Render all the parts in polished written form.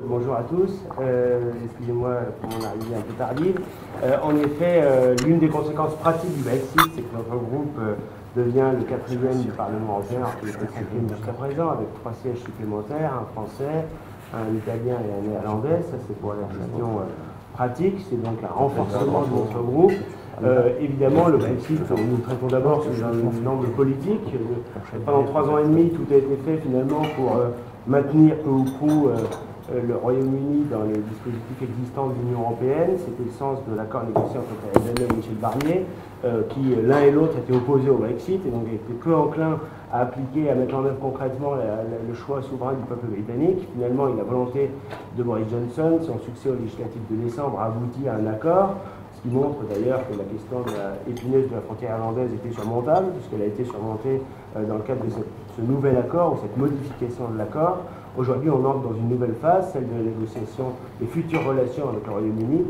Bonjour à tous, excusez-moi pour mon arrivée un peu tardive. En effet, l'une des conséquences pratiques du Brexit, c'est que notre groupe devient le quatrième du Parlement européen, alors qu'il était cinquième jusqu'à présent, avec 3 sièges supplémentaires, un français, un italien et un néerlandais. Ça, c'est pour la question pratique, c'est donc un renforcement de notre groupe. Évidemment, le Brexit, nous traitons d'abord sous un angle politique. Pendant 3 ans et demi, tout a été fait finalement pour maintenir peu ou prou le Royaume-Uni dans les dispositifs existants de l'Union européenne. C'était le sens de l'accord négocié entre Theresa May et Michel Barnier, qui l'un et l'autre étaient opposés au Brexit et donc étaient peu enclins à appliquer, à mettre en œuvre concrètement le choix souverain du peuple britannique. Finalement, la volonté de Boris Johnson, son succès aux législatives de décembre, a abouti à un accord, ce qui montre d'ailleurs que la question épineuse de la frontière irlandaise était surmontable, puisqu'elle a été surmontée dans le cadre de ce nouvel accord, ou cette modification de l'accord. Aujourd'hui, on entre dans une nouvelle phase, celle de la négociation des futures relations avec le Royaume-Uni.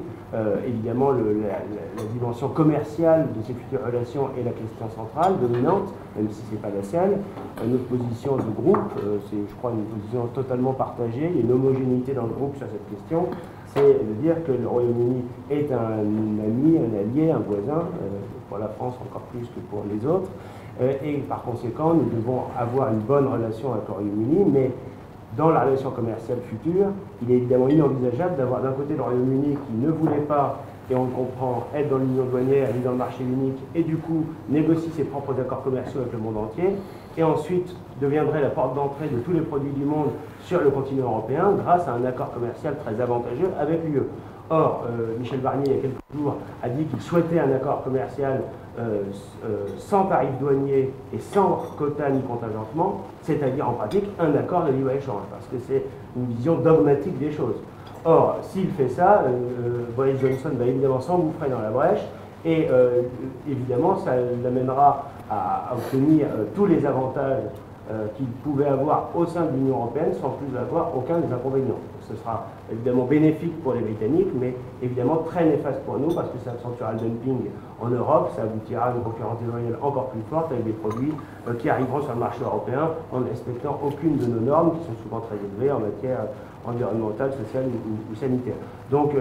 Évidemment, la dimension commerciale de ces futures relations est la question centrale, dominante, même si ce n'est pas la seule. Notre position de groupe, c'est, je crois, une position totalement partagée. Il y a une homogénéité dans le groupe sur cette question. C'est de dire que le Royaume-Uni est un ami, un allié, un voisin, pour la France encore plus que pour les autres. Et par conséquent, nous devons avoir une bonne relation avec le Royaume-Uni, mais dans la relation commerciale future, il est évidemment inenvisageable d'avoir d'un côté le Royaume-Uni qui ne voulait pas, et on le comprend, être dans l'union douanière ni dans le marché unique, et du coup négocie ses propres accords commerciaux avec le monde entier, et ensuite deviendrait la porte d'entrée de tous les produits du monde sur le continent européen grâce à un accord commercial très avantageux avec l'UE. Or, Michel Barnier, il y a quelques jours, a dit qu'il souhaitait un accord commercial sans tarif douanier et sans quota ni contingentement, c'est-à-dire en pratique un accord de libre-échange, parce que c'est une vision dogmatique des choses. Or, s'il fait ça, Boris Johnson va évidemment s'engouffrer dans la brèche, et évidemment, ça l'amènera à obtenir tous les avantages qu'il pouvait avoir au sein de l'Union européenne sans plus avoir aucun des inconvénients. Ce sera évidemment bénéfique pour les Britanniques, mais évidemment très néfaste pour nous parce que ça accentuera le dumping en Europe, ça aboutira à une concurrence déloyale encore plus forte avec des produits qui arriveront sur le marché européen en ne respectant aucune de nos normes qui sont souvent très élevées en matière environnementale, sociale ou sanitaire. Donc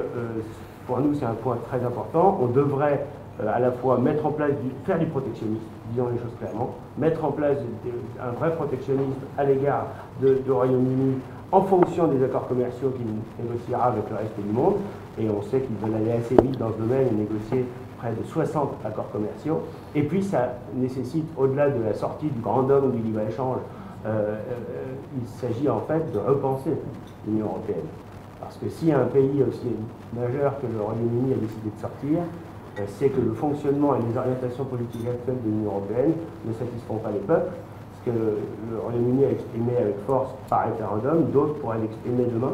pour nous c'est un point très important. On devrait à la fois mettre en place, faire du protectionnisme, disons les choses clairement, mettre en place un vrai protectionnisme à l'égard du Royaume-Uni en fonction des accords commerciaux qu'il négociera avec le reste du monde, et on sait qu'ils veulent aller assez vite dans ce domaine et négocier près de 60 accords commerciaux, et puis ça nécessite, au-delà de la sortie du grand dogme du libre-échange, il s'agit en fait de repenser l'Union européenne. Parce que si un pays aussi majeur que le Royaume-Uni a décidé de sortir, c'est que le fonctionnement et les orientations politiques actuelles de l'Union européenne ne satisfont pas les peuples, ce que le Royaume-Uni a exprimé avec force par référendum, d'autres pourraient l'exprimer demain.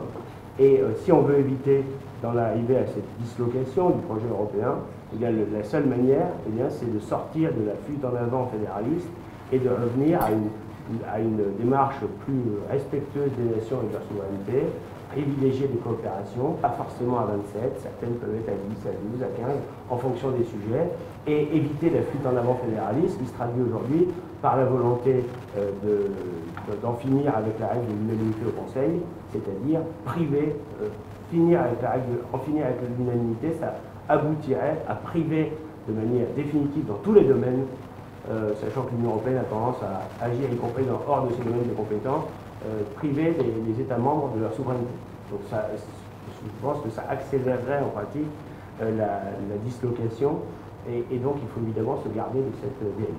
Et si on veut éviter d'en arriver à cette dislocation du projet européen, eh bien, la seule manière, eh bien, c'est de sortir de la fuite en avant fédéraliste et de revenir à une démarche plus respectueuse des nations et de leur souveraineté, privilégier des coopérations, pas forcément à 27, certaines peuvent être à 10, à 12, à 15, en fonction des sujets, et éviter la fuite en avant fédéraliste qui se traduit aujourd'hui par la volonté d'en finir avec la règle de l'unanimité au Conseil, c'est-à-dire en finir avec l'unanimité, ça aboutirait à priver de manière définitive dans tous les domaines, sachant que l'Union européenne a tendance à agir, y compris hors de ses domaines de compétences, priver les États membres de leur souveraineté. Donc je pense que ça accélérerait en pratique la dislocation, et donc il faut évidemment se garder de cette dérive.